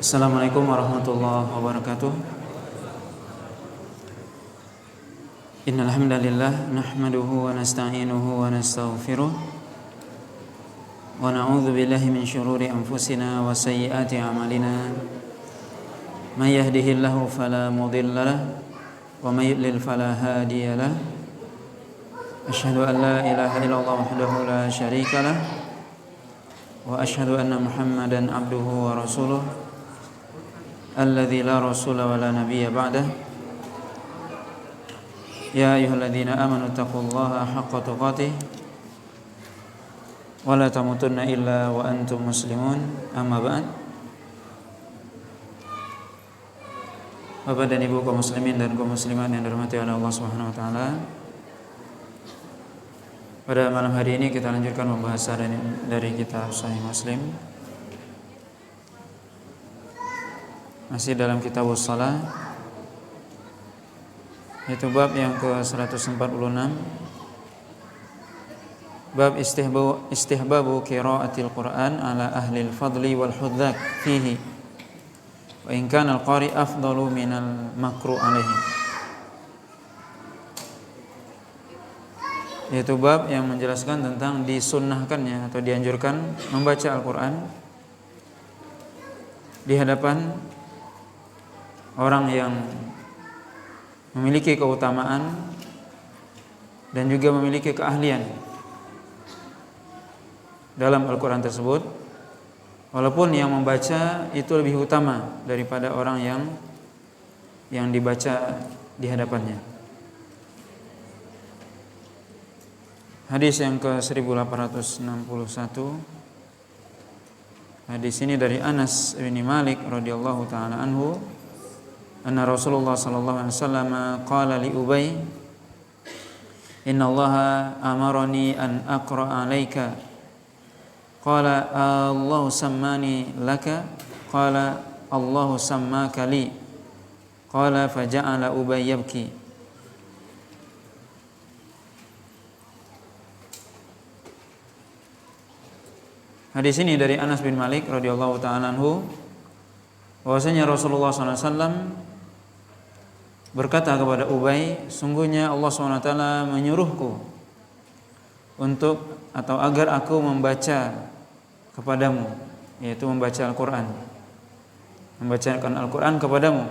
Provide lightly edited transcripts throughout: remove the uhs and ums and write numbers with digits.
Assalamualaikum warahmatullahi wabarakatuh. Innal hamdalillah nahmaduhu wa nasta'inuhu wa nastaghfiruh wa na'udzu billahi min shururi anfusina wa sayyiati a'malina. May yahdihillahu fala mudilla lahu wa may yudlil fala hadiya lahu. Asyhadu an la ilaha illallah wahdahu la syarika lahu wa asyhadu anna Muhammadan abduhu wa rasuluh alladzi la rasula wa la nabiyya ba'dah. Ya ayyuhalladzina amanu taqullaha haqqa tuqatih wa la tamutunna illa wa antum muslimun. Amma ba'd. Bapak dan Ibu kaum muslimin dan kaum muslimat yang dirahmati oleh Allah Subhanahu wa taala. Pada malam hari ini kita lanjutkan pembahasan dari kitab Sahih Muslim. Masih dalam kitab Shalah, yaitu bab yang ke-146, bab istihbabu qiraatil Qur'an ala ahli al-fadli wal hudzaq fihi wa in kana al-qari afdalu minal makru alaihi. Yaitu bab yang menjelaskan tentang disunnahkannya atau dianjurkan membaca Al-Qur'an di hadapan orang yang memiliki keutamaan dan juga memiliki keahlian dalam Al-Quran tersebut, walaupun yang membaca itu lebih utama daripada orang yang dibaca di hadapannya. Hadis yang ke-1861, hadis ini dari Anas bin Malik radhiyallahu taala anhu, anna Rasulullah sallallahu alaihi wasallam qala li Ubay, innallaha amarani an aqra 'alaika. Qala Allahu sammani laka. Qala Allahu sammaka li. Qala faja'ala Ubay yabki. Hadis ini dari Anas bin Malik radhiyallahu taala anhu, bahwasanya Rasulullah sallallahu alaihi wasallam berkata kepada Ubay, sungguhnya Allah SWT menyuruhku untuk atau agar aku membaca kepadamu, yaitu membaca Al-Quran, membacakan Al-Quran kepadamu.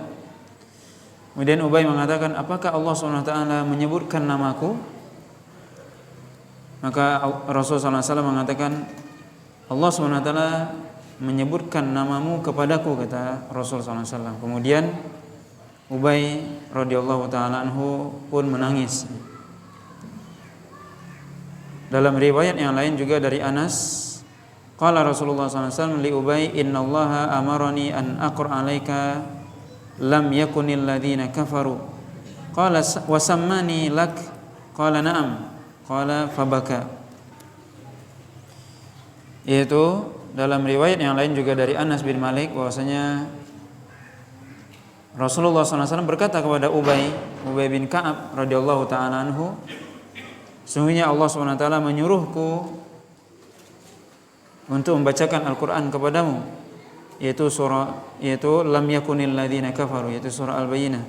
Kemudian Ubay mengatakan, apakah Allah SWT menyebutkan namaku? Maka Rasulullah SAW mengatakan, Allah SWT menyebutkan namamu kepadaku, kata Rasulullah SAW. Kemudian Ubay radhiyallahu taala anhu pun menangis. Dalam riwayat yang lain juga dari Anas, qala Rasulullah sallallahu alaihi wasallam li Ubay, innallaha amarani an aqra 'alaika lam yakunil ladzina kafaru. Qala wa sammani lak. Qala na'am. Qala fabaka. Yaitu dalam riwayat yang lain juga dari Anas bin Malik, bahwasanya Rasulullah SAW berkata kepada Ubay bin Ka'ab radhiyallahu ta'ala anhu, sungguhnya Allah SWT menyuruhku untuk membacakan Al-Quran kepadamu, yaitu lam yakunil ladzina kafaru, yaitu surah Al-Bayyinah.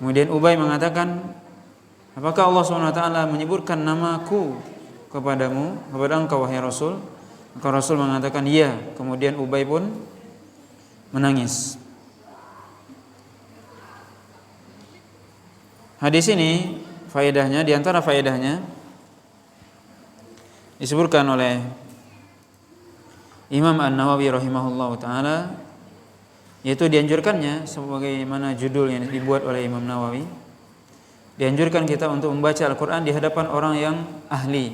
Kemudian Ubay mengatakan, apakah Allah SWT menyebutkan namaku kepadamu, kepada engkau wahai Rasul? Maka Rasul mengatakan iya. Kemudian Ubay pun menangis. Hadis ini faedahnya, di antara faedahnya disebutkan oleh Imam An-Nawawi rahimahullahu taala, yaitu dianjurkannya, sebagaimana judul yang dibuat oleh Imam Nawawi, dianjurkan kita untuk membaca Al-Quran di hadapan orang yang ahli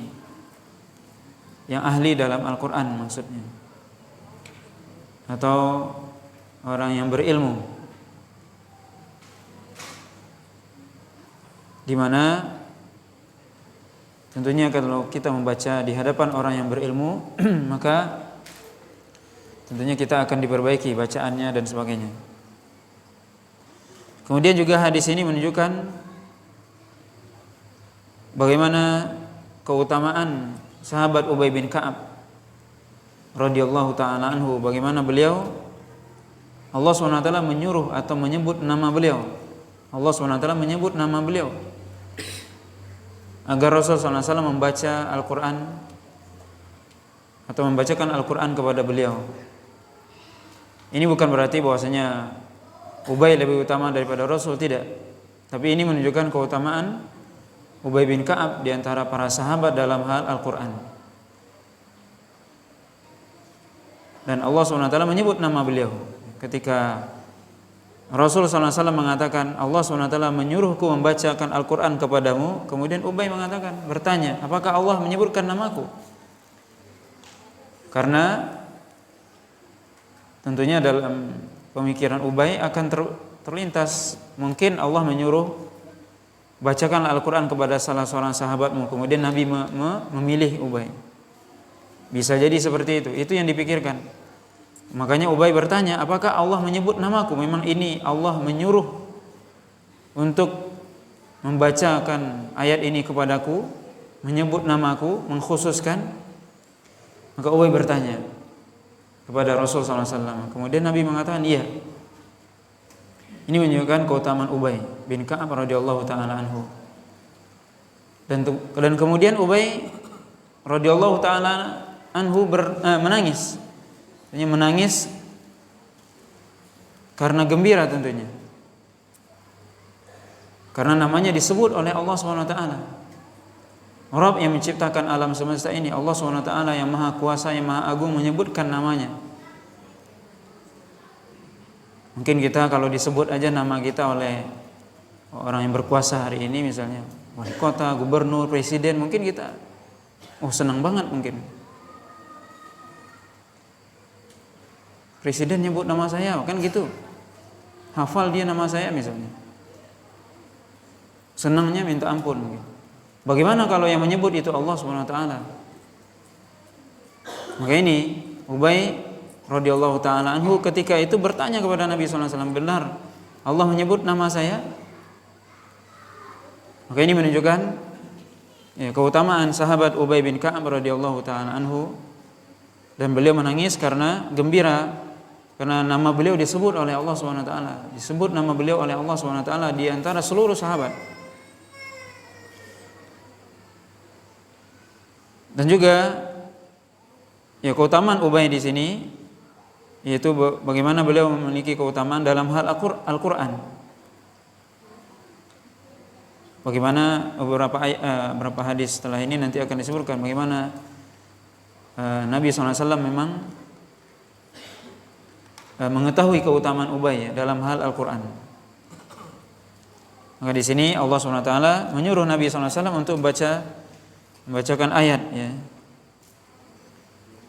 dalam Al-Quran maksudnya, atau orang yang berilmu, di mana tentunya kalau kita membaca di hadapan orang yang berilmu maka tentunya kita akan diperbaiki bacaannya dan sebagainya. Kemudian juga hadis ini menunjukkan bagaimana keutamaan sahabat Ubay bin Ka'ab radhiyallahu taala anhu, bagaimana beliau Allah SWT menyuruh atau menyebut nama beliau. Allah SWT menyebut nama beliau agar Rasul SAW membaca Al-Quran atau membacakan Al-Quran kepada beliau. Ini bukan berarti bahwasanya Ubay lebih utama daripada Rasul, tidak. Tapi ini menunjukkan keutamaan Ubay bin Ka'ab di antara para sahabat dalam hal Al-Quran. Dan Allah SWT menyebut nama beliau. Ketika Rasul SAW mengatakan, Allah SWT menyuruhku membacakan Al-Quran kepadamu, kemudian Ubay mengatakan, bertanya, apakah Allah menyebutkan namaku? Karena tentunya dalam pemikiran Ubay akan terlintas, mungkin Allah menyuruh bacakan Al-Quran kepada salah seorang sahabatmu, kemudian Nabi memilih Ubay. Bisa jadi seperti itu yang dipikirkan. Makanya Ubay bertanya, apakah Allah menyebut namaku? Memang ini Allah menyuruh untuk membacakan ayat ini kepadaku, menyebut namaku, mengkhususkan. Maka Ubay bertanya kepada Rasul SAW. Kemudian Nabi mengatakan, iya. Ini menunjukkan keutamaan Ubay bin Ka'ab radhiyallahu taala anhu. Dan kemudian Ubay radhiyallahu taala anhu menangis. Menangis karena gembira tentunya. Karena namanya disebut oleh Allah SWT. Rabb yang menciptakan alam semesta ini, Allah SWT yang maha kuasa, yang maha agung, menyebutkan namanya. Mungkin kita kalau disebut aja nama kita oleh orang yang berkuasa hari ini, misalnya wali kota, gubernur, presiden, mungkin kita senang banget mungkin. Presiden nyebut nama saya, kan gitu. Hafal dia nama saya misalnya. Senangnya minta ampun mungkin. Bagaimana kalau yang menyebut itu Allah SWT? Maka ini Ubay radhiyallahu taala anhu ketika itu bertanya kepada Nabi SAW, benar Allah menyebut nama saya? Maka ini menunjukkan keutamaan sahabat Ubay bin Ka'ab radhiyallahu taala anhu, dan beliau menangis karena gembira karena nama beliau disebut oleh Allah SWT. Disebut nama beliau oleh Allah SWT di antara seluruh sahabat. Dan juga keutamaan Ubay di sini yaitu bagaimana beliau memiliki keutamaan dalam hal Al-Quran. Bagaimana beberapa hadis setelah ini nanti akan disebutkan bagaimana Nabi SAW memang mengetahui keutamaan Ubay dalam hal Al-Quran. Maka di sini Allah SWT menyuruh Nabi SAW untuk membacakan ayat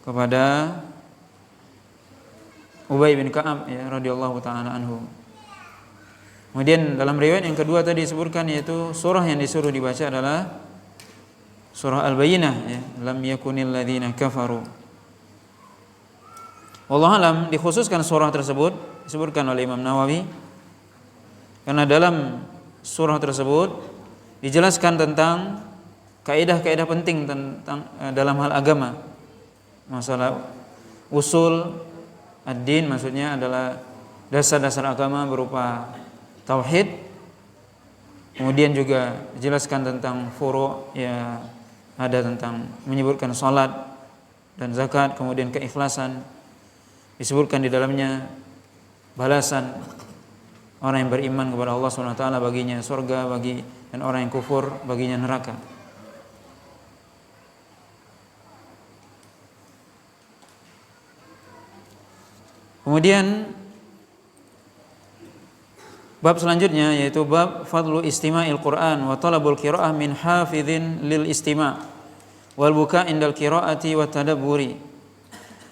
kepada Ubay bin Ka'ab radhiyallahu taala anhu. Kemudian dalam riwayat yang kedua tadi disebutkan, yaitu surah yang disuruh dibaca adalah surah Al-Bayyinah, lam yakunil ladzina kafaru. Wallahu alam, dikhususkan surah tersebut disebutkan oleh Imam Nawawi karena dalam surah tersebut dijelaskan tentang kaidah-kaidah penting tentang dalam hal agama. Masalah usul ad-din, maksudnya adalah dasar-dasar agama berupa tauhid. Kemudian juga dijelaskan tentang furu', ada tentang menyebutkan salat dan zakat, kemudian keikhlasan. Disebutkan di dalamnya balasan orang yang beriman kepada Allah SWT, baginya surga, dan orang yang kufur baginya neraka. Kemudian bab selanjutnya yaitu bab fadlu istima'il Qur'an wa talabul qira'ah min hafidhin lil istima' wal buka' indal qira'ati wa tadabburi.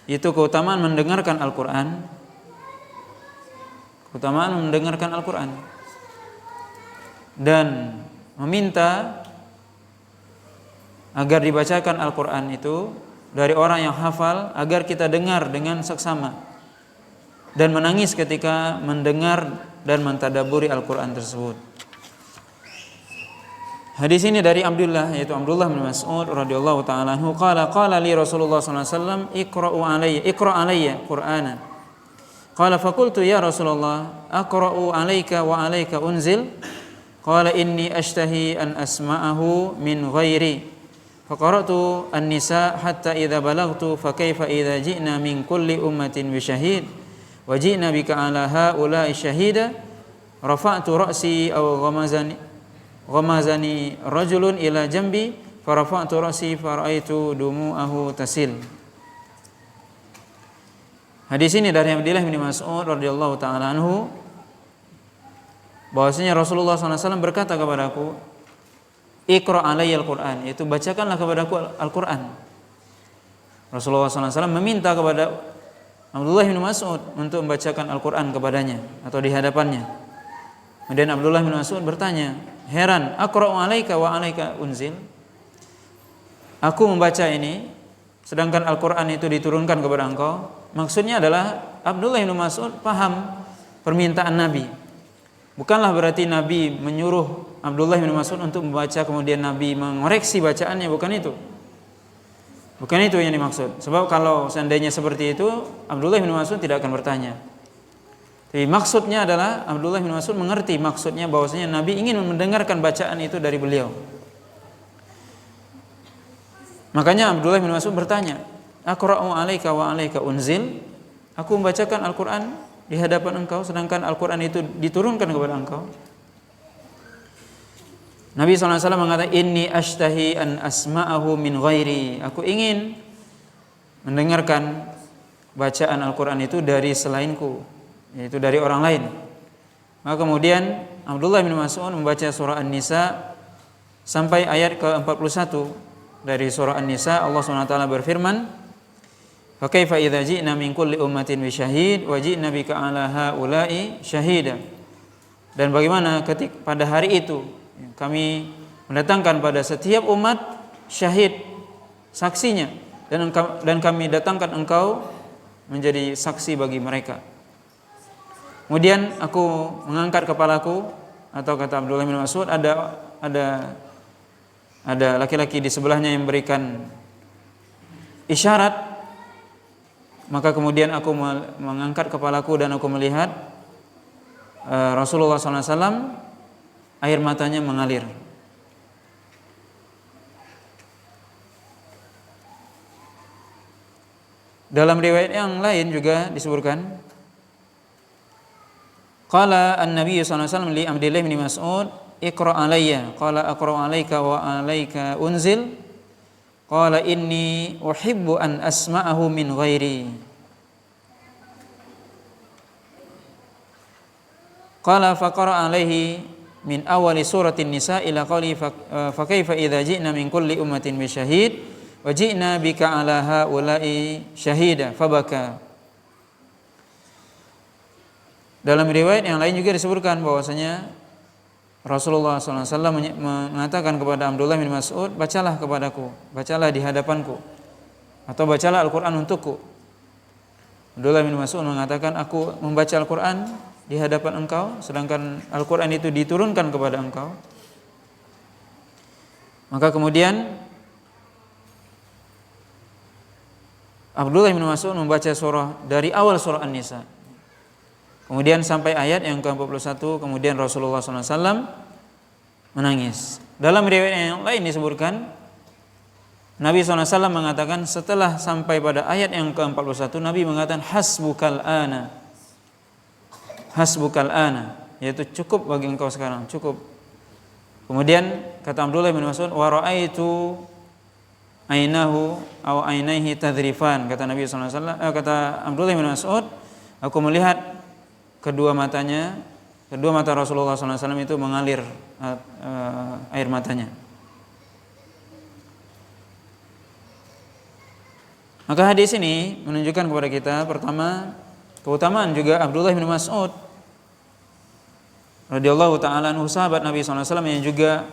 Itu keutamaan mendengarkan Al-Quran. Keutamaan mendengarkan Al-Quran dan meminta agar dibacakan Al-Quran itu dari orang yang hafal, agar kita dengar dengan seksama dan menangis ketika mendengar dan mentadaburi Al-Quran tersebut. Hadis ini dari Abdullah, yaitu Abdullah bin Mas'ud radhiyallahu taala anhu, qala li Rasulullah sallallahu alaihi wasallam iqra alayya Qur'ana. Qala faqultu ya Rasulullah aqra'u 'alaika wa 'alaika unzil? Qala inni ashtahi an asma'ahu min ghairi. Faqara'tu an-nisa hatta idza balagtu fa kaifa idza ji'na min kulli ummatin bi syahid wa ji'na bika 'ala haula'i syahida. Rafa'tu ra'si aw ghamazani rajulun ila jambi farafa'tu ra'si fara'aitu dumu'ahu tasil. Hadis ini dari Abdullah bin Mas'ud radhiyallahu taala anhu bahwasanya Rasulullah SAW berkata kepadaku, "Iqra' alayya al-Qur'an," yaitu bacakanlah kepadaku Al-Qur'an. Rasulullah SAW meminta kepada Abdullah bin Mas'ud untuk membacakan Al-Qur'an kepadanya atau di hadapannya. Kemudian Abdullah bin Mas'ud bertanya, "Heran, aqra'u 'alaika wa 'alaika unzil?" Aku membaca ini sedangkan Al-Qur'an itu diturunkan kepada engkau. Maksudnya adalah Abdullah bin Mas'ud paham permintaan Nabi. Bukanlah berarti Nabi menyuruh Abdullah bin Mas'ud untuk membaca kemudian Nabi mengoreksi bacaannya, bukan itu. Bukan itu yang dimaksud. Sebab kalau seandainya seperti itu, Abdullah bin Mas'ud tidak akan bertanya. Tapi maksudnya adalah Abdullah bin Mas'ud mengerti maksudnya bahwasanya Nabi ingin mendengarkan bacaan itu dari beliau. Makanya Abdullah bin Mas'ud bertanya, "Aqra'u 'alaika wa 'alaika unzil?" Aku membacakan Al-Qur'an di hadapan engkau sedangkan Al-Qur'an itu diturunkan kepada engkau. Nabi SAW mengatakan, "Inni ashtahi an asma'ahu min ghairi." Aku ingin mendengarkan bacaan Al-Qur'an itu dari selainku, yaitu dari orang lain. Maka kemudian Abdullah bin Mas'ud membaca surah An-Nisa sampai ayat ke-41. Dari surah An-Nisa Allah SWT berfirman, "Fa kaifa idza ji'na min kulli ummatin bi syahid wa ji'na bika 'ala haula'i syahida." Dan bagaimana ketika pada hari itu kami mendatangkan pada setiap umat syahid, saksinya, dan kami datangkan engkau menjadi saksi bagi mereka. Kemudian aku mengangkat kepalaku, atau kata Abdullah bin Mas'ud, ada laki-laki di sebelahnya yang memberikan isyarat. Maka kemudian aku mengangkat kepalaku dan aku melihat Rasulullah SAW air matanya mengalir. Dalam riwayat yang lain juga disebutkan, qala an-nabiy sallallahu alaihi wasallam li Abdullah bin Mas'ud, "Iqra' alayya." Qala aqra'u 'alaika wa 'alaika unzil. Qala inni uhibbu an asma'ahu min ghairi. Qala faqara 'alaihi min awali suratin nisa ila qawli fa kaifa idza ji'na min kulli ummatin bi syahid wa ji'na bika 'ala haula'i syahida fabaka. Dalam riwayat yang lain juga disebutkan bahwasanya Rasulullah SAW mengatakan kepada Abdullah bin Mas'ud, "Bacalah kepadaku, bacalah di hadapanku, atau bacalah Al-Quran untukku." Abdullah bin Mas'ud mengatakan, "Aku membaca Al-Quran di hadapan engkau, sedangkan Al-Quran itu diturunkan kepada engkau." Maka kemudian Abdullah bin Mas'ud membaca surah dari awal surah An-Nisa, kemudian sampai ayat yang ke-41, kemudian Rasulullah SAW menangis. Dalam riwayat yang lain disebutkan, Nabi SAW mengatakan setelah sampai pada ayat yang ke-41, Nabi mengatakan, "Hasbukal ana." Hasbukal ana, yaitu cukup bagi engkau sekarang, cukup. Kemudian kata Abdullah bin Mas'ud, "Wa ra'aitu ainahu aw ainaihi tadrifan." Kata Nabi SAW, kata Abdullah bin Mas'ud, "Aku melihat kedua mata Rasulullah SAW itu mengalir air matanya." Maka hadis ini menunjukkan kepada kita, pertama, keutamaan juga Abdullah bin Mas'ud radhiyallahu ta'ala anhu, sahabat Nabi SAW yang juga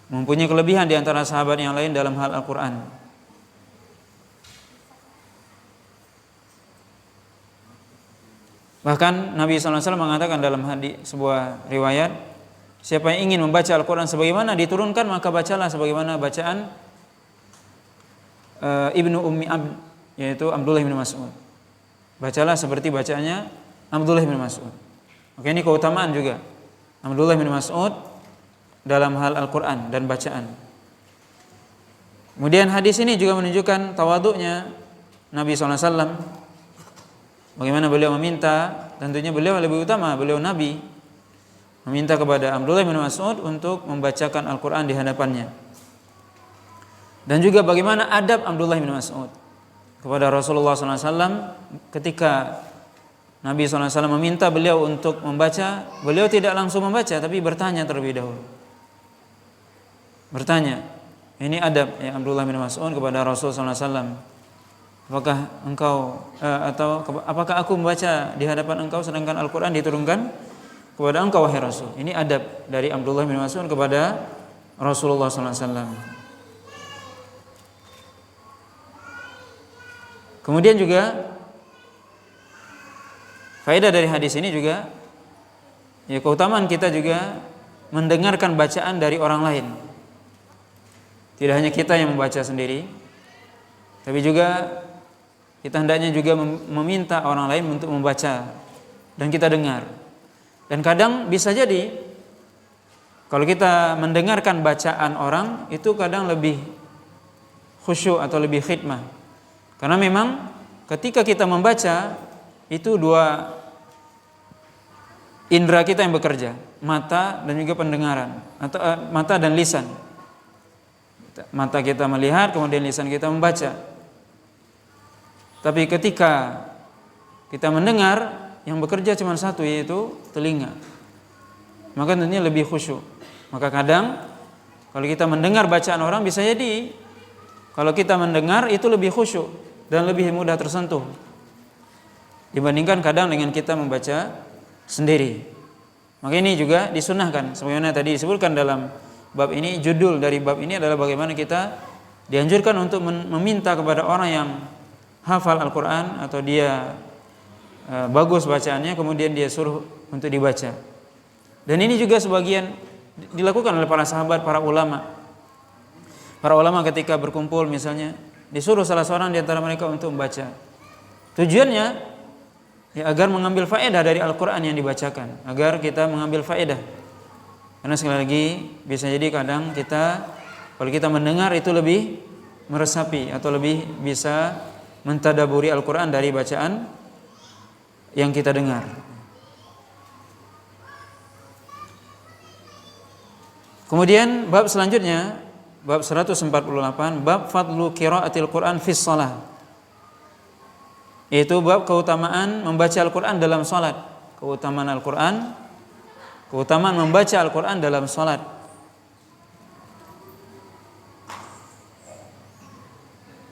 mempunyai kelebihan di antara sahabat yang lain dalam hal Al-Quran. Bahkan Nabi SAW mengatakan dalam hadis sebuah riwayat, siapa yang ingin membaca Al-Quran sebagaimana diturunkan, maka bacalah sebagaimana bacaan Ibnu Ummi Abd, yaitu Abdullah bin Mas'ud. bacalah seperti bacaannya Abdullah bin Mas'ud. Oke, ini keutamaan juga Abdullah bin Mas'ud dalam hal Al-Quran dan bacaan. Kemudian hadis ini juga menunjukkan tawaduknya Nabi SAW. Bagaimana beliau meminta, tentunya beliau lebih utama, beliau Nabi, meminta kepada Abdullah bin Mas'ud untuk membacakan Al-Quran di hadapannya. Dan juga bagaimana adab Abdullah bin Mas'ud kepada Rasulullah SAW ketika Nabi SAW meminta beliau untuk membaca, beliau tidak langsung membaca, tapi bertanya terlebih dahulu. Bertanya, ini adab ya Abdullah bin Mas'ud kepada Rasulullah SAW. Apakah engkau apakah aku membaca di hadapan engkau sedangkan Al-Quran diturunkan kepada engkau wahai Rasul? Ini adab dari Abdullah bin Mas'ud kepada Rasulullah SAW. Kemudian juga faedah dari hadis ini juga ya keutamaan kita juga mendengarkan bacaan dari orang lain. Tidak hanya kita yang membaca sendiri, tapi juga kita hendaknya juga meminta orang lain untuk membaca dan kita dengar. Dan kadang bisa jadi kalau kita mendengarkan bacaan orang itu kadang lebih khusyuk atau lebih khidmah. Karena memang ketika kita membaca itu dua indera kita yang bekerja, mata dan juga pendengaran, atau mata dan lisan. Mata kita melihat, kemudian lisan kita membaca. Tapi ketika kita mendengar, yang bekerja cuma satu, yaitu telinga. Maka tentunya lebih khusyuk. Maka kadang kalau kita mendengar bacaan orang, bisa jadi kalau kita mendengar itu lebih khusyuk dan lebih mudah tersentuh dibandingkan kadang dengan kita membaca sendiri. Maka ini juga disunahkan, sebagaimana tadi disebutkan dalam bab ini. Judul dari bab ini adalah bagaimana kita dianjurkan untuk meminta kepada orang yang hafal Al-Quran atau dia bagus bacaannya, kemudian dia suruh untuk dibaca. Dan ini juga sebagian dilakukan oleh para sahabat, para ulama. Para ulama ketika berkumpul misalnya disuruh salah seorang di antara mereka untuk membaca. Tujuannya ya agar mengambil faedah dari Al-Quran yang dibacakan, agar kita mengambil faedah. Karena sekali lagi bisa jadi kadang kita kalau kita mendengar itu lebih meresapi atau lebih bisa mentadaburi Al-Quran dari bacaan yang kita dengar. Kemudian bab selanjutnya, bab 148, bab fadlu qiraatil Quran fis shalah. Yaitu bab keutamaan membaca Al-Quran dalam salat. Keutamaan Al-Quran, keutamaan membaca Al-Quran dalam salat.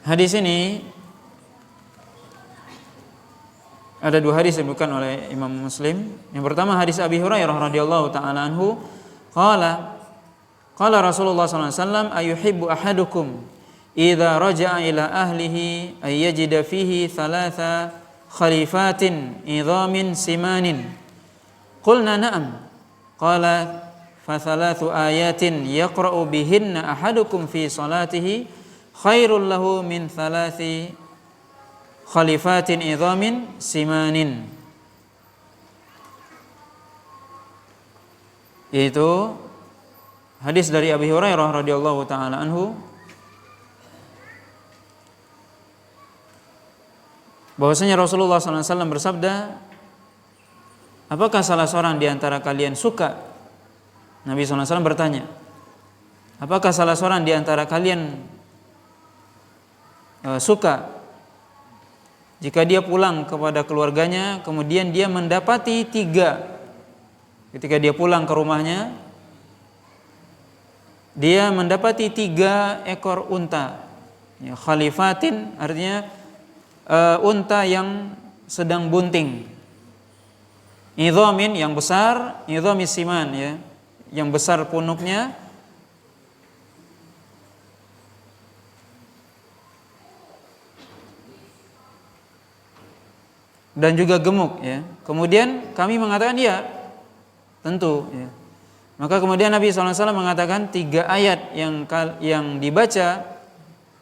Hadis ini ada dua hadis disebutkan oleh Imam Muslim. Yang pertama hadis Abi Hurairah radhiyallahu taala anhu, qala Rasulullah sallallahu alaihi wasallam, ayuhibbu ahadukum idza raja'a ila ahlihi ay yajida fihi thalatha khalifatin idhamin simanin. Qulna na'am. Qala fa thalathu ayatin yaqra'u bihinna ahadukum fi salatihi khairul lahu min thalathi khalifatin idhamin simanin. Yaitu hadis dari Abi Hurairah radhiyallahu taala anhu, bahwasanya Rasulullah SAW bersabda, apakah salah seorang di antara kalian suka? Nabi SAW bertanya, apakah salah seorang di antara kalian suka jika dia pulang kepada keluarganya, kemudian dia mendapati ketika dia pulang ke rumahnya, dia mendapati 3 ekor unta. Ya, khalifatin artinya unta yang sedang bunting. Idhamin yang besar, idhamis siman ya, yang besar punuknya. Dan juga gemuk ya. Kemudian kami mengatakan ya, tentu ya. Maka kemudian Nabi SAW mengatakan 3 ayat yang dibaca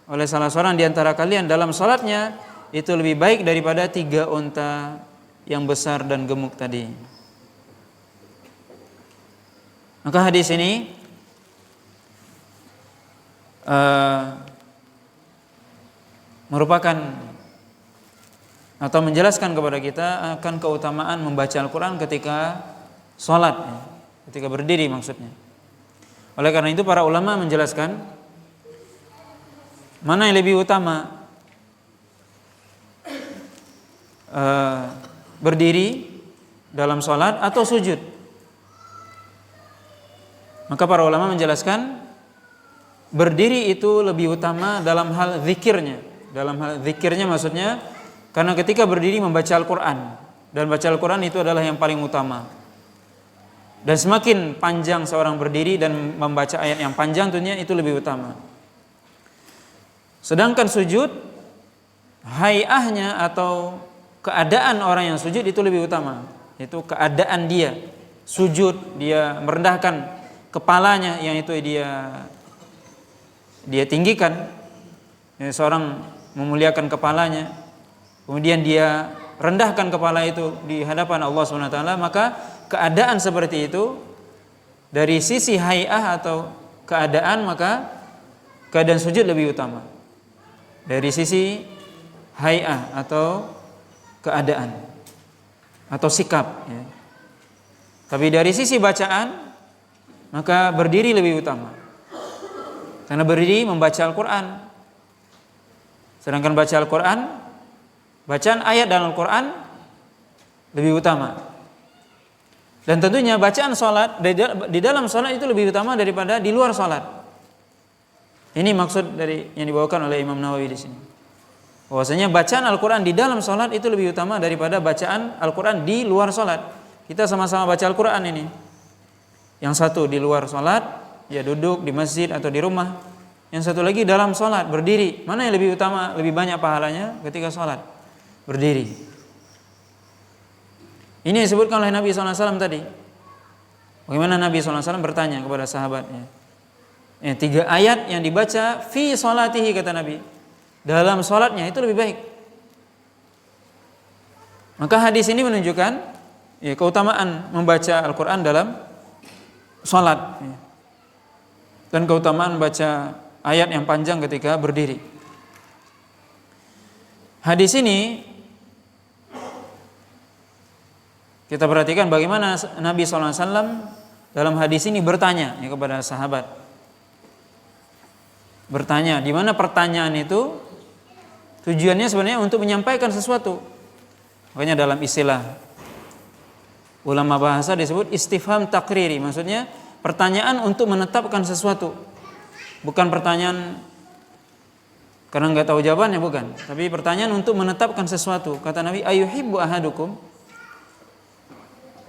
oleh salah seorang di antara kalian dalam salatnya itu lebih baik daripada 3 unta yang besar dan gemuk tadi. Maka hadis ini merupakan atau menjelaskan kepada kita akan keutamaan membaca Al-Quran ketika sholat, ketika berdiri maksudnya. Oleh karena itu para ulama menjelaskan mana yang lebih utama, berdiri dalam sholat atau sujud. Maka para ulama menjelaskan berdiri itu lebih utama dalam hal zikirnya. Dalam hal zikirnya maksudnya karena ketika berdiri membaca Al-Quran, dan baca Al-Quran itu adalah yang paling utama. Dan semakin panjang seorang berdiri dan membaca ayat yang panjang tentunya itu lebih utama. Sedangkan sujud, hay'ahnya atau keadaan orang yang sujud itu lebih utama. Itu keadaan dia sujud, dia merendahkan kepalanya yang itu dia tinggikan. Seorang memuliakan kepalanya, kemudian dia rendahkan kepala itu di hadapan Allah SWT, maka keadaan seperti itu dari sisi hay'ah atau keadaan, maka keadaan sujud lebih utama dari sisi hay'ah atau keadaan atau sikap, ya. Tapi dari sisi bacaan maka berdiri lebih utama, karena berdiri membaca Al-Quran. Sedangkan baca Al-Quran, bacaan ayat dalam Al-Quran lebih utama. Dan tentunya bacaan sholat di dalam sholat itu lebih utama daripada di luar sholat. Ini maksud dari yang dibawakan oleh Imam Nawawi di sini. Bahwasanya bacaan Al-Quran di dalam sholat itu lebih utama daripada bacaan Al-Quran di luar sholat. Kita sama-sama baca Al-Quran ini. Yang satu di luar sholat, ya duduk di masjid atau di rumah. Yang satu lagi dalam sholat, berdiri. Mana yang lebih utama, lebih banyak pahalanya ketika sholat? Berdiri. Ini disebutkan oleh Nabi SAW tadi. Bagaimana Nabi SAW bertanya kepada sahabatnya. 3 ayat yang dibaca fi sholatihi, kata Nabi, dalam sholatnya itu lebih baik. Maka hadis ini menunjukkan keutamaan membaca Al-Quran dalam sholat, dan keutamaan baca ayat yang panjang ketika berdiri. Hadis ini kita perhatikan bagaimana Nabi SAW dalam hadis ini bertanya kepada sahabat. Bertanya, di mana pertanyaan itu tujuannya sebenarnya untuk menyampaikan sesuatu. Makanya dalam istilah ulama bahasa disebut istifham takriri, maksudnya pertanyaan untuk menetapkan sesuatu. Bukan pertanyaan karena nggak tahu jawabannya, bukan. Tapi pertanyaan untuk menetapkan sesuatu. Kata Nabi, ayuhibbu ahadukum,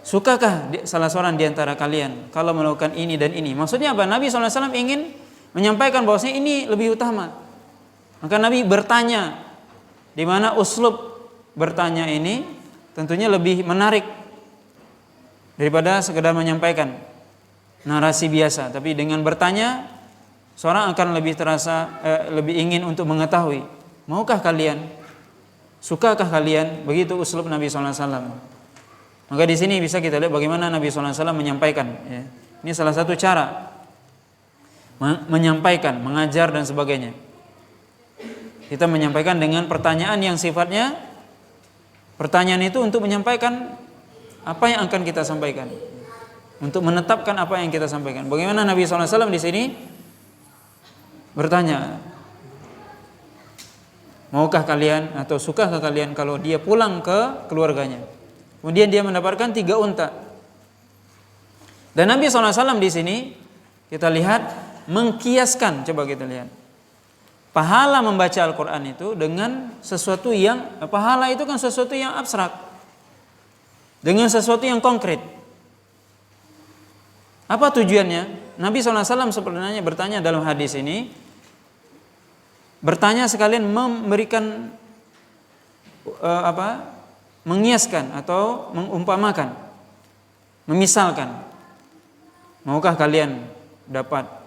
sukakah salah seorang di antara kalian kalau melakukan ini dan ini? Maksudnya apa? Nabi SAW ingin menyampaikan bahwasanya ini lebih utama. Maka Nabi bertanya, di mana uslub bertanya ini tentunya lebih menarik daripada sekedar menyampaikan narasi biasa. Tapi dengan bertanya, seorang akan lebih terasa lebih ingin untuk mengetahui, maukah kalian, sukakah kalian? Begitu uslub Nabi SAW. Maka di sini bisa kita lihat bagaimana Nabi SAW menyampaikan. Ya. Ini salah satu cara menyampaikan, mengajar dan sebagainya. Kita menyampaikan dengan pertanyaan yang sifatnya pertanyaan itu untuk menyampaikan apa yang akan kita sampaikan, untuk menetapkan apa yang kita sampaikan. Bagaimana Nabi SAW di sini bertanya, maukah kalian atau sukakah kalian kalau dia pulang ke keluarganya? Kemudian dia mendapatkan 3 unta. Dan Nabi SAW di sini kita lihat mengkiaskan, coba kita lihat, pahala membaca Al-Quran itu dengan sesuatu yang, pahala itu kan sesuatu yang abstrak, dengan sesuatu yang konkret. Apa tujuannya? Nabi SAW sebenarnya bertanya dalam hadis ini, bertanya sekalian memberikan mengiaskan atau mengumpamakan, memisalkan. Maukah kalian dapat?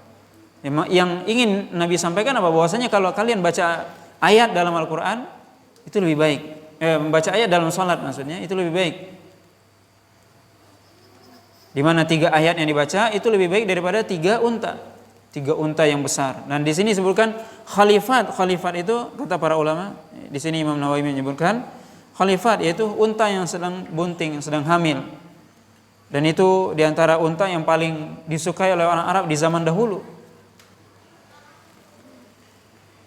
Yang ingin Nabi sampaikan apa? Bahwasanya kalau kalian baca ayat dalam Al-Quran itu lebih baik. Membaca ayat dalam sholat maksudnya itu lebih baik. Di mana 3 ayat yang dibaca itu lebih baik daripada 3 unta. 3 unta yang besar. Dan di sini disebutkan khalifat. Khalifat itu kata para ulama, di sini Imam Nawawi menyebutkan khalifat yaitu unta yang sedang bunting, yang sedang hamil. Dan itu diantara unta yang paling disukai oleh orang Arab di zaman dahulu.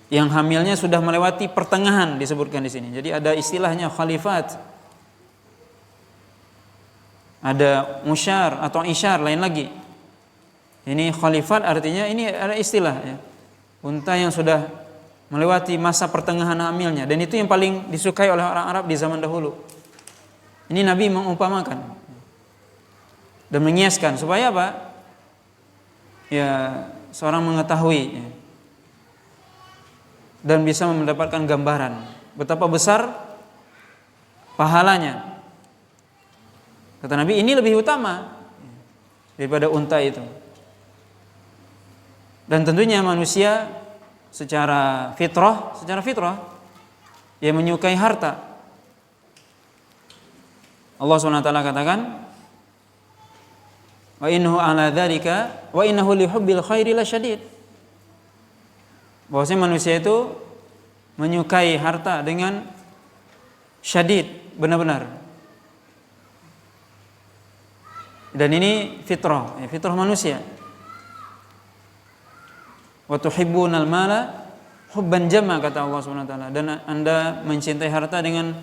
Yang hamilnya sudah melewati pertengahan disebutkan di sini. Jadi ada istilahnya khalifat. Ada musyar atau isyar lain lagi. Ini khalifat artinya ini ada istilah ya. Unta yang sudah melewati masa pertengahan hamilnya dan itu yang paling disukai oleh orang Arab di zaman dahulu. Ini Nabi mengumpamakan dan mengiaskan supaya apa? Ya, seorang mengetahui ya, dan bisa mendapatkan gambaran betapa besar pahalanya. Kata Nabi, ini lebih utama daripada unta itu. Dan tentunya manusia secara fitrah ia menyukai harta. Allah SWT katakan, wa innahu ala dzalika wa innahu li hubbil khairi lasyadid. Bahwasanya manusia itu menyukai harta dengan syadid, benar-benar. Dan ini fitrah manusia. Wa tuhibbunal mala hubban jamma kata Allah Subhanahu wa taala, dan Anda mencintai harta dengan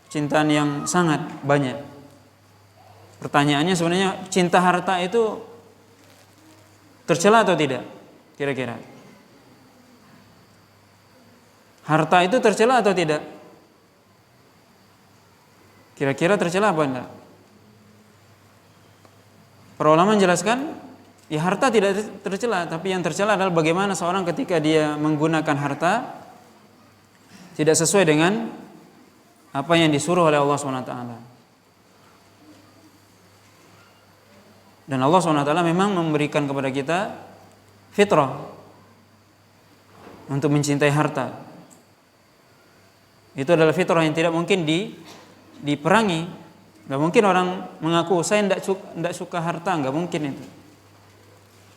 cintaan yang sangat banyak. Pertanyaannya sebenarnya cinta harta itu tercela atau tidak? Kira-kira. Harta itu tercela atau tidak? Kira-kira tercela apa enggak? Para ulama menjelaskan, ya harta tidak tercela, tapi yang tercela adalah bagaimana seorang ketika dia menggunakan harta tidak sesuai dengan apa yang disuruh oleh Allah SWT. Dan Allah SWT memang memberikan kepada kita fitrah untuk mencintai harta. Itu adalah fitrah yang tidak mungkin diperangi. Gak mungkin orang mengaku saya tidak suka harta, gak mungkin itu.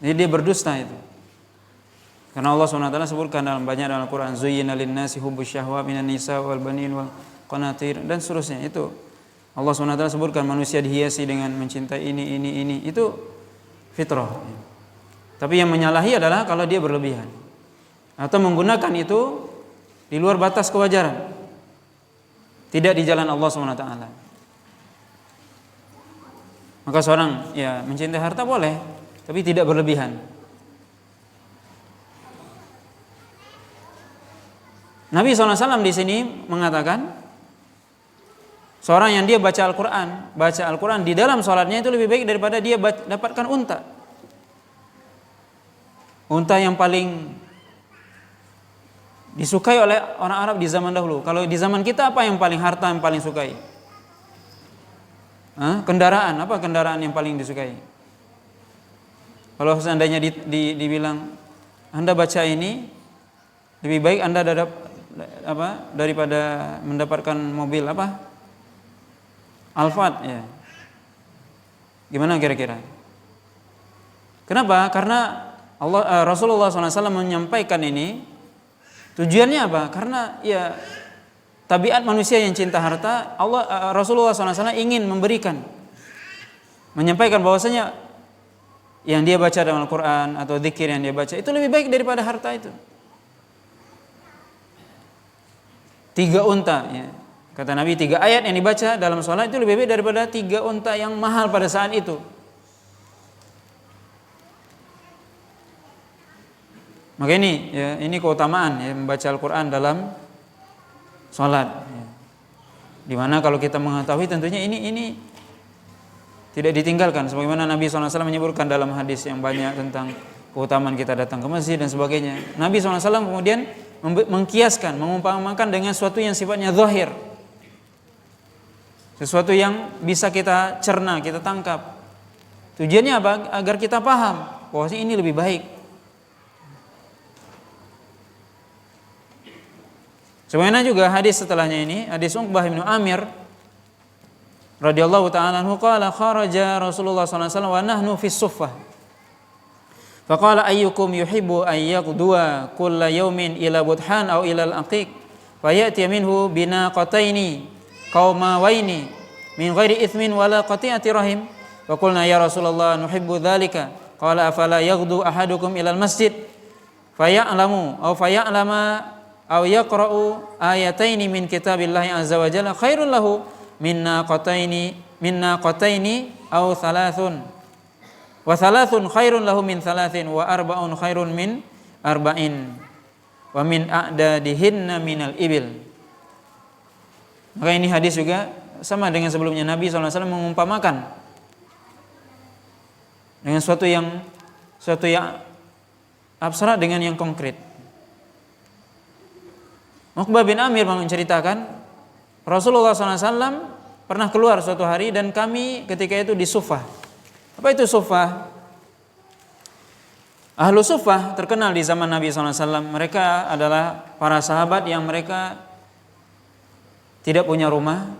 Jadi dia berdusta itu. Karena Allah SWT sebutkan banyak dalam Al-Quran, zuyyina lin-nasi hubbus syahwat minan nisa wal banin wal qanatir dan seterusnya. Itu Allah SWT sebutkan manusia dihiasi dengan mencintai ini. Itu fitrah. Tapi yang menyalahi adalah kalau dia berlebihan atau menggunakan itu di luar batas kewajaran, tidak di jalan Allah SWT. Maka seorang ya mencintai harta boleh, tapi tidak berlebihan. Nabi SAW di sini mengatakan, seorang yang dia baca Al-Quran di dalam sholatnya itu lebih baik daripada dia dapatkan unta. Unta yang paling disukai oleh orang Arab di zaman dahulu. Kalau di zaman kita apa yang paling harta yang paling sukai? Kendaraan, apa kendaraan yang paling disukai? Kalau seandainya dibilang Anda baca ini lebih baik Anda daripada mendapatkan mobil apa? Alphard ya. Gimana kira-kira? Kenapa? Karena Rasulullah SAW menyampaikan ini tujuannya apa? Karena ya tabiat manusia yang cinta harta, Rasulullah SAW ingin menyampaikan bahwasanya yang dia baca dalam Al-Quran atau zikir yang dia baca itu lebih baik daripada harta itu. 3 unta ya. Kata Nabi 3 ayat yang dibaca dalam sholat itu lebih baik daripada 3 unta yang mahal pada saat itu. Maka ini keutamaan ya, membaca Al-Quran dalam sholat ya. Dimana kalau kita mengetahui tentunya ini tidak ditinggalkan, sebagaimana Nabi SAW menyebutkan dalam hadis yang banyak tentang keutamaan kita datang ke masjid dan sebagainya. Nabi SAW kemudian mengkiaskan, mengumpamakan dengan sesuatu yang sifatnya zahir, sesuatu yang bisa kita cerna, kita tangkap. Tujuannya apa? Agar kita paham bahwa ini lebih baik. Sebagaimana juga hadis setelahnya ini, hadis Uqbah bin Amir radhiyallahu ta'ala anhu qala kharaja Rasulullah sallallahu alaihi wasallam wa nahnu fi suffah. Faqala ayyukum yuhibbu an yaqduwa kulla yawmin ila budhan aw ila al-aqiq fayati minhu binaqataini qaumawaini min ghairi ithmin wala qati'ati rahim. Wa qulna ya Rasulullah nuhibbu dzalika. Qala afala yaghdu ahadukum ila al-masjid faya'lamu aw faya'lama aw yaqra'u ayataini min kitabillahi azza wa jalla khairul lahu minna qataini aw thalathun wa thalathun khairun lahu min thalathin wa arba'un khairun min arba'in wa min a'dadihinna minal ibil. Maka ini hadis juga sama dengan sebelumnya, Nabi SAW mengumpamakan dengan suatu yang abstrak dengan yang konkret. Uqbah bin Amir menceritakan Rasulullah SAW pernah keluar suatu hari dan kami ketika itu di Suffah. Apa itu Suffah? Ahlu Suffah terkenal di zaman Nabi SAW. Mereka adalah para sahabat yang mereka tidak punya rumah,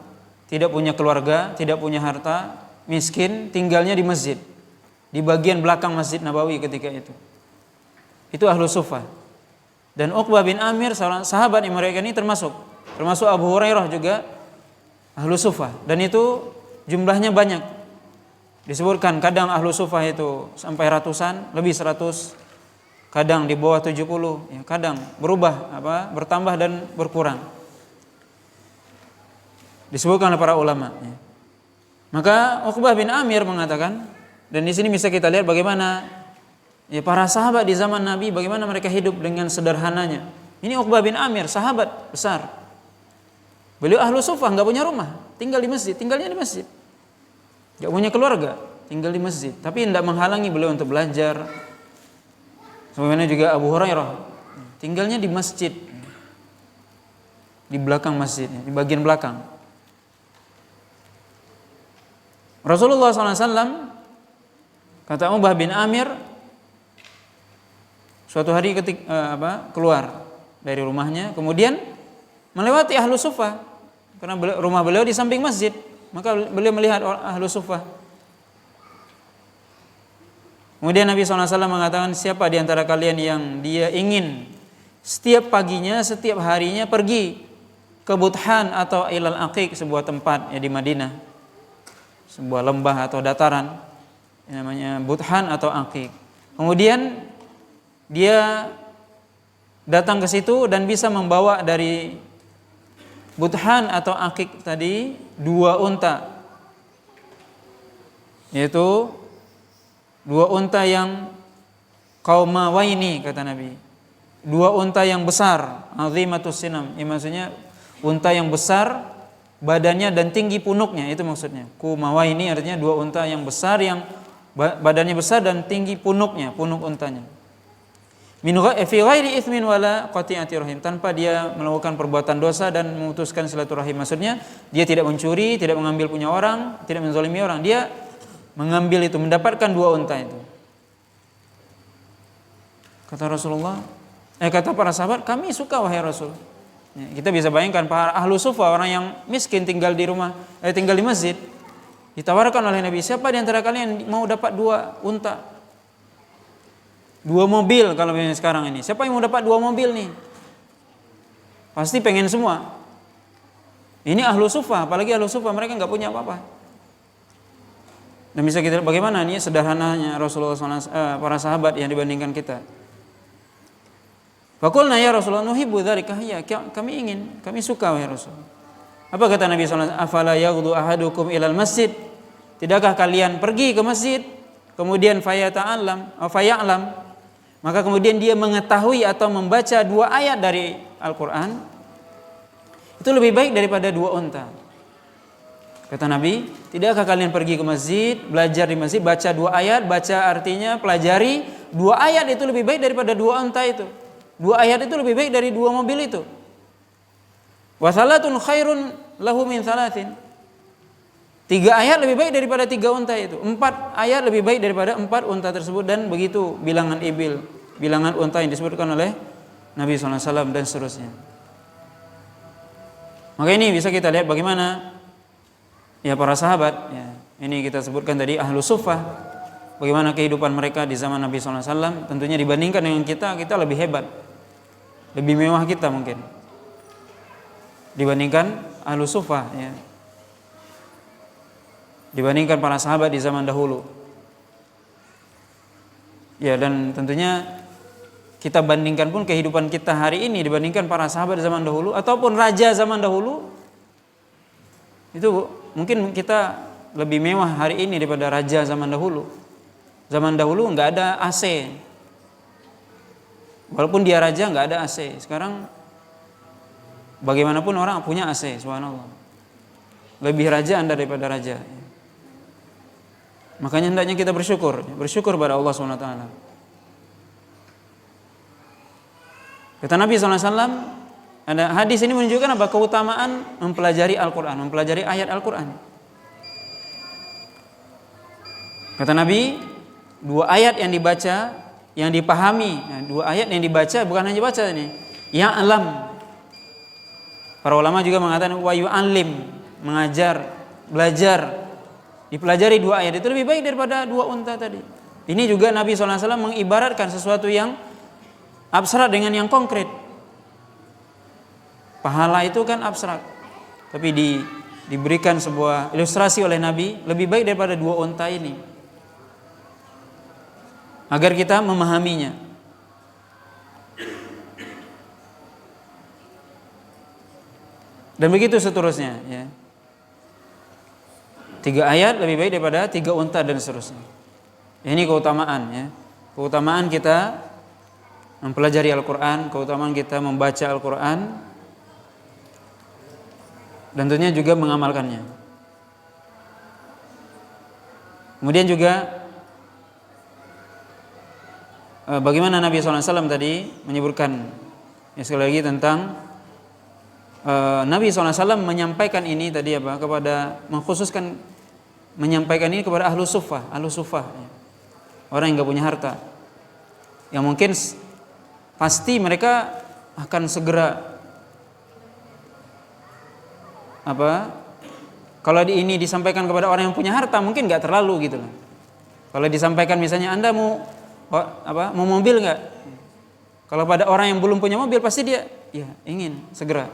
tidak punya keluarga, tidak punya harta, miskin, tinggalnya di masjid, di bagian belakang Masjid Nabawi ketika itu. Itu Ahlu Suffah. Dan Uqbah bin Amir, seorang sahabat yang mereka ini termasuk Abu Hurairah juga Ahlu Suffah. Dan itu jumlahnya banyak. Disebutkan kadang Ahlu Suffah itu sampai ratusan, lebih 100, kadang di bawah 70, ya, kadang berubah, bertambah dan berkurang. Disebutkan oleh para ulama. Ya. Maka Uqbah bin Amir mengatakan, dan di sini bisa kita lihat bagaimana ya, para sahabat di zaman Nabi, bagaimana mereka hidup dengan sederhananya. Ini Uqbah bin Amir, sahabat besar. Beliau Ahlu Suffah, nggak punya rumah, tinggalnya di masjid. Gak punya keluarga, tinggal di masjid. Tapi tidak menghalangi beliau untuk belajar. Sebagaimana juga Abu Hurairah, tinggalnya di masjid, di belakang masjid, di bagian belakang. Rasulullah SAW, kata Uqbah bin Amir, suatu hari keluar dari rumahnya, kemudian melewati Ahlu Suffah, karena rumah beliau di samping masjid. Maka beliau melihat Ahlu Suffah. Kemudian Nabi SAW mengatakan, siapa di antara kalian yang dia ingin setiap paginya, setiap harinya pergi ke Budhan atau Ilal Aqiq, sebuah tempat ya di Madinah, sebuah lembah atau dataran yang namanya Budhan atau Aqiq. Kemudian dia datang ke situ dan bisa membawa dari Budhan atau Aqiq tadi 2 unta, yaitu 2 unta yang qaumawaini, kata Nabi, 2 unta yang besar, azimatus sinam, ya, maksudnya unta yang besar badannya dan tinggi punuknya, itu maksudnya. Qaumawaini artinya 2 unta yang besar, yang badannya besar dan tinggi punuknya, punuk untanya. Min fi ghairi itsmin wala qati'ati rahim, tanpa dia melakukan perbuatan dosa dan memutuskan silaturahim. Maksudnya dia tidak mencuri, tidak mengambil punya orang, tidak menzalimi orang. Dia mengambil itu, mendapatkan 2 unta itu. Kata Rasulullah, kata para sahabat, kami suka wahai Rasul. Ya, kita bisa bayangkan para Ahlu Suffah, orang yang miskin tinggal di rumah, tinggal di masjid. Ditawarkan oleh Nabi, siapa di antara kalian mau dapat 2 unta? 2 mobil kalau sekarang ini. Siapa yang mau dapat 2 mobil nih? Pasti pengen semua. Ini Ahlu Suffah, apalagi Ahlu Suffah mereka nggak punya apa-apa. Dan bisa kita lihat bagaimana nih sederhananya Rasulullah SAW, para sahabat yang dibandingkan kita. Faqulna ya Rasulullah nuhibbu dzalika, ya kami ingin, kami suka wahai Rasul. Apa kata Nabi SAW? Afala yaghdu ahadukum ilal masjid? Tidakkah kalian pergi ke masjid, kemudian faya'lam, maka kemudian dia mengetahui atau membaca 2 ayat dari Al-Quran, itu lebih baik daripada 2 unta. Kata Nabi, tidakkah kalian pergi ke masjid, belajar di masjid, baca 2 ayat, baca artinya, pelajari 2 ayat, itu lebih baik daripada 2 unta itu. 2 ayat itu lebih baik dari 2 mobil itu. Wa salatun khairun lahu min salatin. 3 ayat lebih baik daripada 3 unta itu. 4 ayat lebih baik daripada 4 unta tersebut. Dan begitu bilangan ibil, bilangan unta yang disebutkan oleh Nabi SAW dan seterusnya. Maka ini bisa kita lihat bagaimana ya para sahabat, ya, ini kita sebutkan tadi Ahlus Suffah, bagaimana kehidupan mereka di zaman Nabi SAW. Tentunya dibandingkan dengan kita lebih hebat, lebih mewah kita mungkin dibandingkan Ahlus Suffah, ya, dibandingkan para sahabat di zaman dahulu. Ya, dan tentunya kita bandingkan pun kehidupan kita hari ini dibandingkan para sahabat zaman dahulu ataupun raja zaman dahulu, itu mungkin kita lebih mewah hari ini daripada raja zaman dahulu. Zaman dahulu nggak ada AC, walaupun dia raja nggak ada AC. Sekarang bagaimanapun orang punya AC, subhanallah. Lebih raja Anda daripada raja. Makanya hendaknya kita bersyukur pada Allah SWT. Kata Nabi SAW, ada hadis ini menunjukkan apa? Keutamaan mempelajari Al-Quran, mempelajari ayat Al-Quran. Kata Nabi, 2 ayat yang dibaca, yang dipahami, 2 ayat yang dibaca bukan hanya baca ini, ya'lam. Para ulama juga mengatakan wa yu'allim, mengajar, belajar. Dipelajari 2 ayat itu lebih baik daripada 2 unta tadi. Ini juga Nabi SAW mengibaratkan sesuatu yang abstrak dengan yang konkret. Pahala itu kan abstrak, tapi diberikan sebuah ilustrasi oleh Nabi, lebih baik daripada 2 unta ini, agar kita memahaminya. Dan begitu seterusnya, ya. 3 ayat lebih baik daripada 3 unta dan seterusnya. Ini keutamaan, ya. Keutamaan kita mempelajari Al-Quran, keutamaan kita membaca Al-Quran, dan tentunya juga mengamalkannya. Kemudian juga bagaimana Nabi SAW tadi menyebutkan, ya, sekali lagi tentang Nabi SAW menyampaikan ini tadi apa, kepada, mengkhususkan menyampaikan ini kepada Ahlus Suffah, ya. Orang yang gak punya harta, yang mungkin pasti mereka akan segera apa, kalau ini disampaikan kepada orang yang punya harta mungkin gak terlalu gitu loh. Kalau disampaikan misalnya Anda mau mobil gak? Kalau pada orang yang belum punya mobil pasti dia ya ingin segera,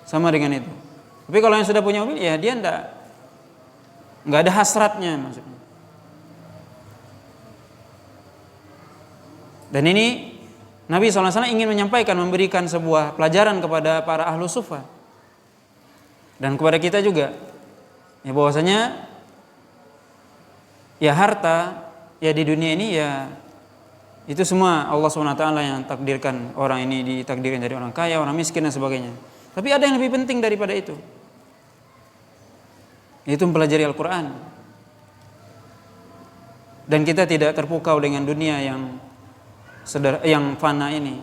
sama dengan itu. Tapi kalau yang sudah punya mobil, ya dia nggak ada hasratnya maksudnya. Dan ini Nabi SAW ingin menyampaikan, memberikan sebuah pelajaran kepada para Ahlus Suffah dan kepada kita juga, ya, bahwasanya ya harta ya di dunia ini ya itu semua Allah SWT yang takdirkan. Orang ini ditakdirkan jadi orang kaya, orang miskin dan sebagainya. Tapi ada yang lebih penting daripada itu, yaitu mempelajari Al-Quran. Dan kita tidak terpukau dengan dunia yang fana ini.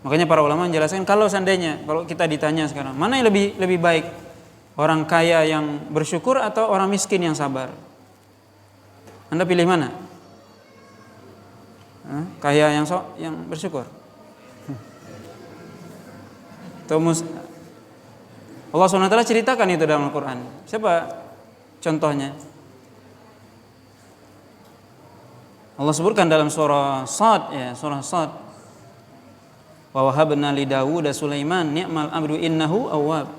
Makanya para ulama menjelaskan, kalau seandainya, kalau kita ditanya sekarang, mana yang lebih baik, orang kaya yang bersyukur atau orang miskin yang sabar? Anda pilih mana? Kaya yang bersyukur? Allah SWT ceritakan itu dalam Al-Quran. Siapa contohnya? Allah sebutkan dalam surah Shad, ya, surah Shad. Wa wahabna li Dawud Sulaiman ni'mal abdu innahu awwab.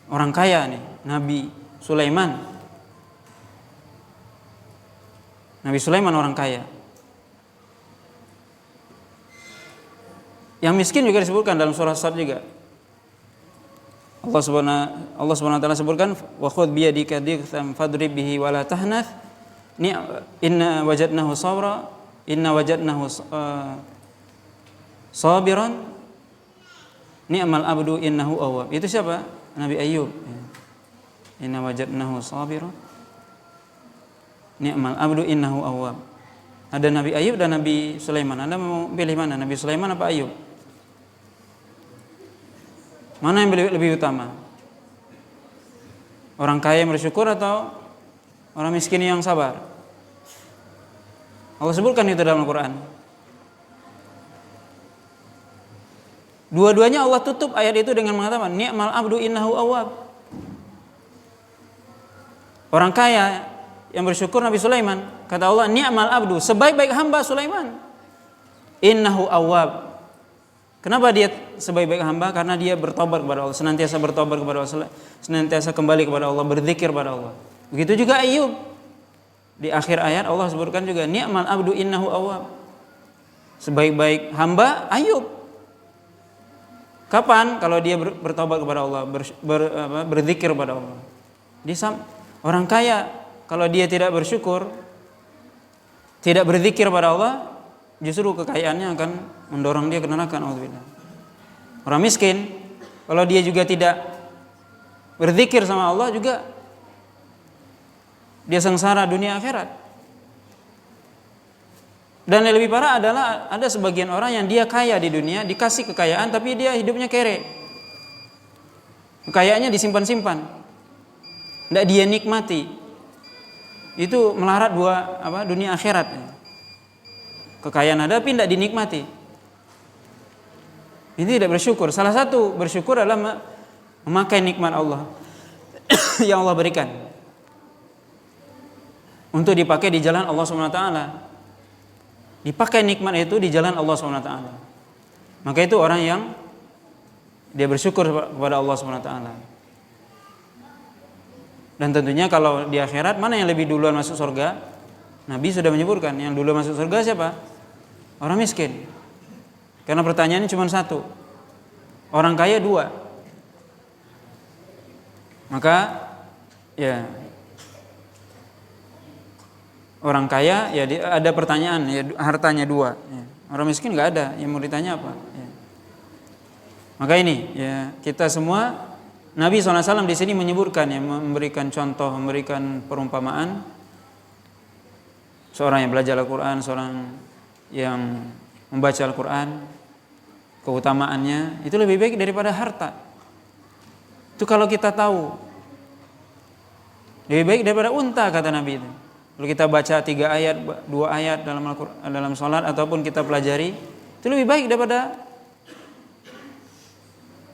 Orang kaya nih, Nabi Sulaiman. Nabi Sulaiman orang kaya. Yang miskin juga disebutkan dalam surah Shad juga. Allah Subhanahu wa taala sebutkan wa khudh bi yadika dighfam fadrib bihi wa la tahnath inna wajadnahu sabiran ni'mal abdu innahu awwab. Itu siapa? Nabi Ayub. Inna wajadnahu sabiran ni'mal abdu innahu awwab. Ada Nabi Ayub dan Nabi Sulaiman. Anda mau pilih mana? Nabi Sulaiman apa Ayub? Mana yang lebih utama? Orang kaya yang bersyukur atau orang miskin yang sabar? Allah sebutkan itu dalam Al-Quran. Dua-duanya Allah tutup ayat itu dengan mengatakan ni'mal abdu innahu awwab. Orang kaya yang bersyukur Nabi Sulaiman, kata Allah, ni'mal abdu, sebaik-baik hamba Sulaiman. Innahu awwab. Kenapa dia sebaik-baik hamba? Karena dia bertobat kepada Allah, senantiasa bertobat kepada Allah, senantiasa kembali kepada Allah, berzikir kepada Allah. Begitu juga Ayub. Di akhir ayat Allah sebutkan juga ni'mal abdu innahu awwab. Sebaik-baik hamba Ayub. Kapan? Kalau dia bertobat kepada Allah, berzikir kepada Allah. Orang kaya kalau dia tidak bersyukur, tidak berzikir pada Allah, justru kekayaannya akan mendorong dia ke neraka. Orang miskin kalau dia juga tidak berzikir sama Allah, juga dia sengsara dunia akhirat. Dan yang lebih parah adalah ada sebagian orang yang dia kaya di dunia, dikasih kekayaan tapi dia hidupnya kere. Kekayaannya disimpan-simpan, tidak dia nikmati. Itu melarat dunia akhirat. Kekayaan ada tapi tidak dinikmati. Ini tidak bersyukur. Salah satu bersyukur adalah memakai nikmat Allah yang Allah berikan untuk dipakai di jalan Allah SWT. Dipakai nikmat itu di jalan Allah SWT. Maka itu orang yang dia bersyukur kepada Allah SWT. Dan tentunya kalau di akhirat mana yang lebih duluan masuk surga? Nabi sudah menyebutkan yang dulu masuk surga siapa? Orang miskin. Karena pertanyaannya cuma satu, orang kaya dua. Maka ya orang kaya ya ada pertanyaan ya, hartanya dua. Ya. Orang miskin nggak ada, yang mau ditanya apa? Ya. Maka ini ya kita semua, Nabi SAW di sini menyebutkan ya, memberikan contoh, memberikan perumpamaan seorang yang belajar Al-Quran, seorang yang membaca Al-Quran, keutamaannya itu lebih baik daripada harta. Itu kalau kita tahu, lebih baik daripada unta, kata Nabi itu. Kalau kita baca 3 ayat, 2 ayat dalam sholat ataupun kita pelajari, itu lebih baik daripada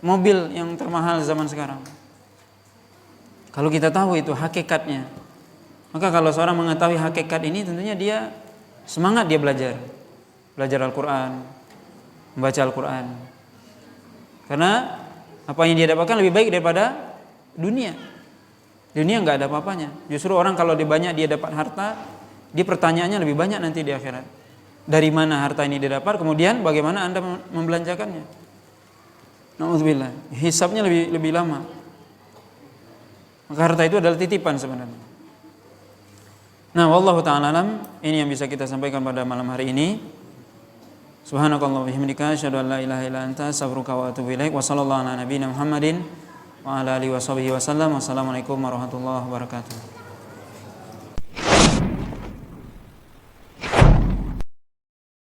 mobil yang termahal zaman sekarang. Kalau kita tahu itu hakikatnya, maka kalau seorang mengetahui hakikat ini, tentunya dia semangat, dia belajar Al-Quran, membaca Al-Quran. Karena apa yang dia dapatkan lebih baik daripada dunia. Dunia nggak ada apa-apanya. Justru orang kalau banyak dia dapat harta, dia pertanyaannya lebih banyak nanti di akhirat. Dari mana harta ini didapat? Kemudian bagaimana Anda membelanjakannya? Na'udzubillah. Hisabnya lebih lama. Maka harta itu adalah titipan sebenarnya. Nah, wallahu ta'ala alam, ini yang bisa kita sampaikan pada malam hari ini. Subhanakallah wa bihamdika asyhadu an la ilaha illa anta astaghfiruka wa atubu ilaik. Wa sallallahu ala nabiyyina Muhammadin wa ala alihi wa sahbihi wasallam. Wassalamualaikum warahmatullahi wabarakatuh.